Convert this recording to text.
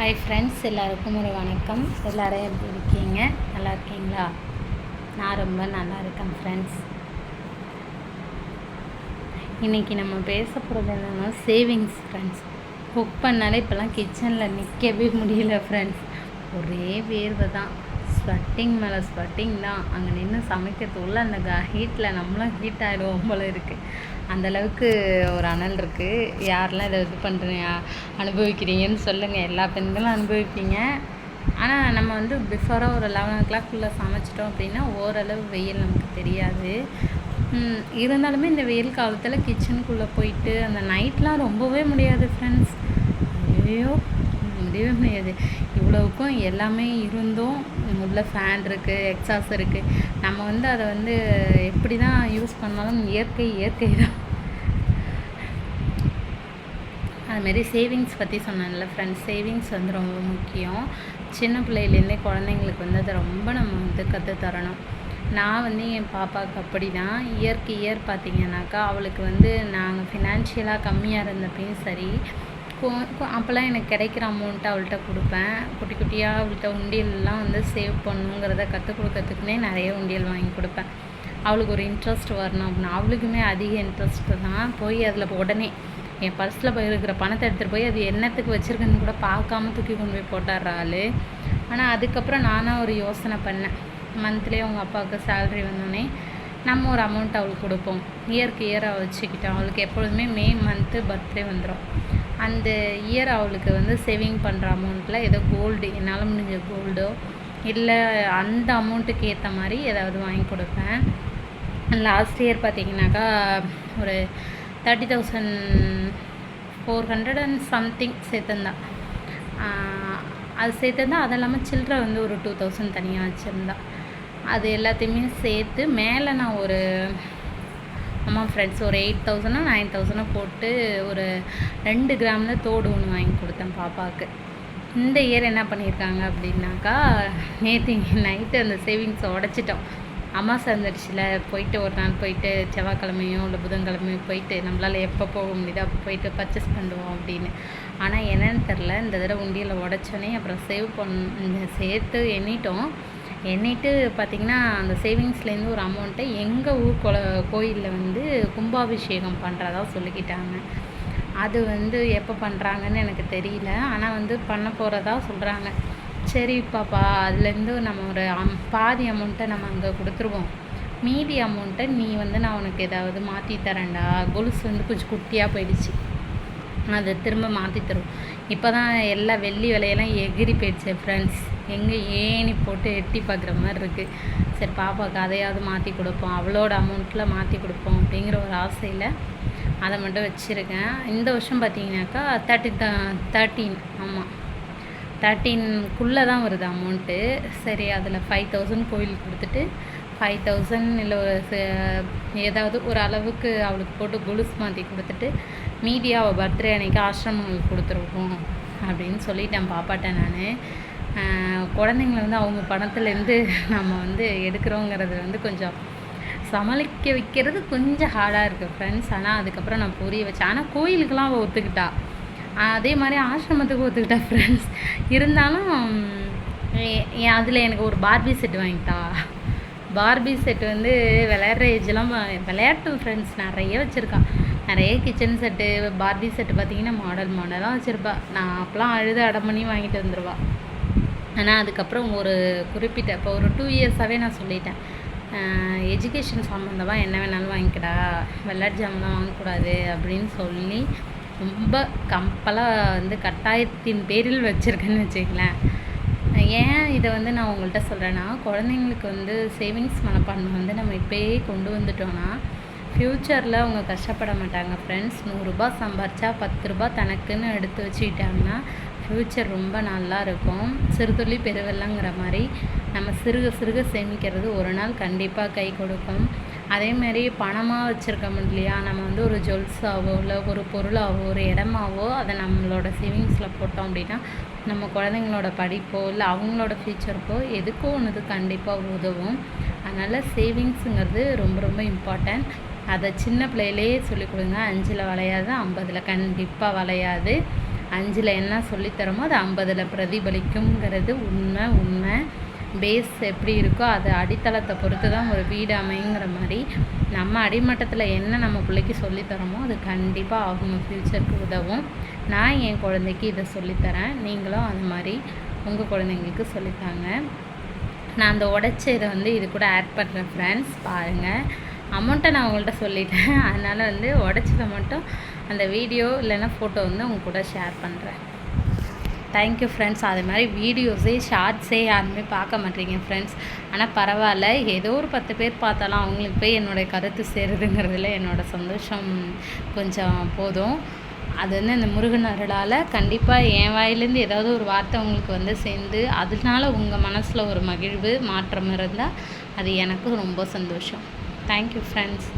Hi friends, எல்லாருக்கும் ஒரு வணக்கம். எல்லோரும் எப்படி இருக்கீங்க? நல்லா இருக்கீங்களா? நான் ரொம்ப நல்லா இருக்கேன் ஃப்ரெண்ட்ஸ். இன்றைக்கி நம்ம பேச போகிறது என்னென்னா சேவிங்ஸ் ஃப்ரெண்ட்ஸ். குக் பண்ணாலே இப்போல்லாம் கிச்சனில் நிற்கவே முடியல ஃப்ரெண்ட்ஸ். ஒரே வேர்வை தான், ஸ்வெட்டிங் மேலே ஸ்வெட்டிங் தான். அங்கே நின்று சமைக்கிறதுக்குள்ள அந்த ஹீட்டில் நம்மளும் ஹீட் ஆகிடுவோம் போல் இருக்குது. அந்தளவுக்கு ஒரு அனல் இருக்குது. யாரெல்லாம் இதை இது பண்ணுறீங்க, அனுபவிக்கிறீங்கன்னு சொல்லுங்கள். எல்லா பெண்களும் அனுபவிப்பீங்க. ஆனால் நம்ம வந்து பிஃபோராக ஒரு 11 o'clock சமைச்சிட்டோம் அப்படின்னா ஓரளவு வெயில் நமக்கு தெரியாது. இருந்தாலுமே இந்த வெயில் காலத்தில் கிச்சனுக்குள்ளே போயிட்டு அந்த நைட்லாம் ரொம்பவே முடியாது ஃப்ரெண்ட்ஸ். ஐயோ, முடியவே முடியாது. இவ்வளவுக்கும் எல்லாமே இருந்தும் உள்ள ஃபேன் இருக்குது, எக்ஸாஸ் இருக்குது. நம்ம வந்து அதை வந்து எப்படி தான் யூஸ் பண்ணாலும் இயற்கை தான். அதுமாரி சேவிங்ஸ் பற்றி சொன்னேன்ல ஃப்ரெண்ட்ஸ். சேவிங்ஸ் வந்து ரொம்ப முக்கியம். சின்ன பிள்ளையிலேருந்தே குழந்தைங்களுக்கு வந்து அதை ரொம்ப நம்ம வந்து கற்றுத்தரணும். நான் வந்து என் பாப்பாவுக்கு அப்படி தான். இயர் பார்த்திங்கனாக்கா அவளுக்கு வந்து நாங்கள் ஃபினான்ஷியலாக கம்மியாக இருந்தப்பையும் சரி, அப்போல்லாம் எனக்கு கிடைக்கிற அமௌண்ட்டை அவள்கிட்ட கொடுப்பேன். குட்டி குட்டியாக அவள்கிட்ட உண்டியல்லாம் வந்து சேவ் பண்ணுங்கிறத கற்றுக் கொடுக்கறதுக்குனே நிறைய உண்டியல் வாங்கி கொடுப்பேன். அவளுக்கு ஒரு இன்ட்ரெஸ்ட் வரணும் அப்படின்னா. அவளுக்குமே அதிக இன்ட்ரெஸ்ட்டு தான். போய் அதில் உடனே என் பர்ஸில் போய் இருக்கிற பணத்தை எடுத்துகிட்டு போய் அது என்னத்துக்கு வச்சுருக்கேன்னு கூட பார்க்காம தூக்கி கொண்டு போய் போட்டுடுற ஆள். ஆனால் அதுக்கப்புறம் நானாக ஒரு யோசனை பண்ணேன். மந்த்லி அவங்க அப்பாவுக்கு சேல்ரி வந்தோடனே நம்ம ஒரு அமௌண்ட் அவளுக்கு கொடுப்போம். இயராக வச்சுக்கிட்டோம். அவளுக்கு எப்பொழுதுமே மே மந்த்து பர்த்டே வந்துடும். அந்த இயர் அவளுக்கு வந்து சேவிங் பண்ணுற அமௌண்ட்டில் ஏதோ கோல்டு, என்னால் முடிஞ்ச கோல்டோ இல்லை அந்த அமௌண்ட்டுக்கு ஏற்ற மாதிரி ஏதாவது வாங்கி கொடுப்பேன். லாஸ்ட் இயர் பார்த்திங்கனாக்கா ஒரு 30,400 and சம்திங் சேர்த்துருந்தா. அது சேர்த்துருந்தா. அது இல்லாமல் சில்லறை வந்து ஒரு 2,000 தனியாக வச்சுருந்தா. அது எல்லாத்தையுமே சேர்த்து மேலே நான் ஒரு ஃப்ரெண்ட்ஸ் ஒரு 8,000 9,000 போட்டு ஒரு 2 கிராமில் தோடு ஒன்று வாங்கி கொடுத்தேன் பாப்பாவுக்கு. இந்த இயர் என்ன பண்ணியிருக்காங்க அப்படின்னாக்கா, நேற்று நைட்டு அந்த சேவிங்ஸை உடச்சிட்டோம். அமாவாசை வந்துடுச்சுல, போயிட்டு ஒரு நாள் போயிட்டு செவ்வாய்க்கிழமையோ இல்லை புதன்கிழமையோ போயிட்டு நம்மளால் எப்போ போக முடியுதோ அப்போ போயிட்டு பர்ச்சேஸ் பண்ணுவோம் அப்படின்னு. ஆனால் என்னென்னு தெரில, இந்த தடவை உண்டியில் உடச்சோன்னே அப்புறம் சேர்த்து எண்ணிட்டு பார்த்திங்கன்னா அந்த சேவிங்ஸ்லேருந்து ஒரு அமௌண்ட்டை எங்கள் ஊர் கோயிலில் வந்து கும்பாபிஷேகம் பண்ணுறதா சொல்லிக்கிட்டாங்க. அது வந்து எப்போ பண்ணுறாங்கன்னு எனக்கு தெரியல. ஆனால் வந்து பண்ண போகிறதா சொல்கிறாங்க. சரி பாப்பா, அதுலேருந்து நம்ம ஒரு பாதி அமௌண்ட்டை நம்ம அங்கே கொடுத்துருவோம். மீதி அமௌண்ட்டை நீ வந்து நான் உனக்கு ஏதாவது மாற்றி தரேன்டா. கொலுசு வந்து கொஞ்சம் குட்டியாக போயிடுச்சு, அதை திரும்ப மாற்றி தருவோம். இப்போ தான் எல்லா வெள்ளி விலையெல்லாம் எகிரி போயிடுச்சு ஃப்ரெண்ட்ஸ். எங்கே ஏணி போட்டு எட்டி பார்க்குற மாதிரி இருக்குது. சரி, பாப்பாவுக்கு அதையாவது மாற்றி கொடுப்போம், அவளோட அமௌண்ட்டில் மாற்றி கொடுப்போம் அப்படிங்கிற ஒரு ஆசையில் அதை மட்டும் வச்சுருக்கேன். இந்த வருஷம் பார்த்தீங்கன்னாக்கா 13 ஆமாம் 13க்குள்ளே தான் வருது அமௌண்ட்டு. சரி, அதில் 5,000 கோயிலுக்கு கொடுத்துட்டு 5,000 இல்லை ஒரு ஏதாவது ஒரு அளவுக்கு அவளுக்கு போட்டு கொலுசு மாற்றி கொடுத்துட்டு மீதி அவள் பர்த்டே அன்றைக்கி ஆசிரமங்களுக்கு கொடுத்துருவோம் அப்படின்னு சொல்லிட்டேன் பாப்பாட்ட. நான் குழந்தைங்கள வந்து அவங்க பணத்துலேருந்து நம்ம வந்து எடுக்கிறோங்கிறது வந்து கொஞ்சம் சமாளிக்க வைக்கிறது கொஞ்சம் ஹார்டாக இருக்குது ஃப்ரெண்ட்ஸ். ஆனால் அதுக்கப்புறம் நான் புரிய வச்சேன். ஆனால் கோயிலுக்கெலாம் அவள் ஒத்துக்கிட்டா, அதே மாதிரி ஆசிரமத்துக்கு ஒத்துக்கிட்டா ஃப்ரெண்ட்ஸ். இருந்தாலும் அதில் எனக்கு ஒரு பார்பி செட்டு வாங்கிட்டா. பார்பி செட்டு வந்து விளையாடுற ஏஜெலாம் விளையாட்டு ஃப்ரெண்ட்ஸ் நிறைய வச்சுருக்கான். நிறைய கிச்சன் செட்டு, பார்பி செட்டு பார்த்திங்கன்னா மாடலாக வச்சுருப்பா. நான் அப்போலாம் அழுது அடம் பண்ணி வாங்கிட்டு வந்துடுவா. ஆனால் அதுக்கப்புறம் ஒரு குறிப்பிட்ட இப்போ ஒரு 2 இயர்ஸாகவே நான் சொல்லிட்டேன், எஜுகேஷன் சம்மந்தமாக என்ன வேணாலும் வாங்கிக்கடா, விளையாட்டு ஜாமெலாம் வாங்கக்கூடாது அப்படின்னு சொல்லி ரொம்ப கம்பலாக வந்து கட்டாயத்தின் பேரில் வச்சுருக்கேன்னு வச்சுக்கலாம். ஏன் இதை வந்து நான் உங்கள்கிட்ட சொல்கிறேன்னா, குழந்தைங்களுக்கு வந்து சேவிங்ஸ் மனப்பான்மை வந்து நம்ம இப்போயே கொண்டு வந்துட்டோன்னா ஃப்யூச்சரில் அவங்க கஷ்டப்பட மாட்டாங்க ஃப்ரெண்ட்ஸ். 100 ரூபாய் சம்பாரித்தா 10 ரூபாய் தனக்குன்னு எடுத்து வச்சுக்கிட்டாங்கன்னா ஃப்யூச்சர் ரொம்ப நல்லா இருக்கும். சிறுதுளி பெருவெள்ளங்கிற மாதிரி நம்ம சிறுக சேமிக்கிறது ஒரு நாள் கண்டிப்பாக கை கொடுக்கும். அதேமாரி பணமாக வச்சுருக்கோம் இல்லையா, நம்ம வந்து ஒரு ஜுவல்ஸாவோ இல்லை ஒரு பொருளாவோ ஒரு இடமாவோ அதை நம்மளோட சேவிங்ஸில் போட்டோம் அப்படின்னா நம்ம குழந்தைங்களோட படிப்போ இல்லை அவங்களோட ஃப்யூச்சருக்கோ எதுக்கோ ஒன்று கண்டிப்பாக உதவும். அதனால் சேவிங்ஸுங்கிறது ரொம்ப ரொம்ப இம்பார்ட்டன்ட். அதை சின்ன பிள்ளையிலே சொல்லிக் கொடுங்க. 5ல் வளையாது, 50ல் கண்டிப்பாக வளையாது. 5ல் என்ன சொல்லித்தரமோ அது 50ல் பிரதிபலிக்குங்கிறது உண்மை. பேஸ் எப்படி இருக்கோ அது அடித்தளத்தை பொறுத்து தான் ஒரு வீடு அமைங்கிற மாதிரி நம்ம அடிமட்டத்தில் என்ன நம்ம பிள்ளைக்கு சொல்லித்தரோமோ அது கண்டிப்பாக அவங்க ஃப்யூச்சருக்கு உதவும். நான் என் குழந்தைக்கு இதை சொல்லித்தரேன், நீங்களும் அது மாதிரி உங்கள் குழந்தைங்களுக்கு சொல்லித்தாங்க. நான் அந்த உடைச்ச இதை இது கூட ஆட் பண்ணுறேன் ஃப்ரெண்ட்ஸ். பாருங்கள், அமௌண்ட்டை நான் உங்கள்கிட்ட சொல்லிட்டேன், அதனால் உடைச்சதை மட்டும் அந்த வீடியோ இல்லைன்னா ஃபோட்டோ உங்கள் கூட ஷேர் பண்ணுறேன். Thank you friends. அது மாதிரி வீடியோஸே ஷார்ட்ஸே யாருமே பார்க்க மாட்டேங்க ஃப்ரெண்ட்ஸ். ஆனால் பரவாயில்ல, ஏதோ ஒரு 10 பேர் பார்த்தாலும் அவங்களுக்கு போய் என்னுடைய கருத்து சேருதுங்கிறதுல என்னோடய சந்தோஷம் கொஞ்சம் போதும். அது இந்த முருகன் அருளால் கண்டிப்பாக என் வாயிலேருந்து ஏதாவது ஒரு வார்த்தை உங்களுக்கு சேர்ந்து அதனால உங்கள் மனசில் ஒரு மகிழ்வு மாற்றம் இருந்தால் அது எனக்கு ரொம்ப சந்தோஷம். Thank you friends.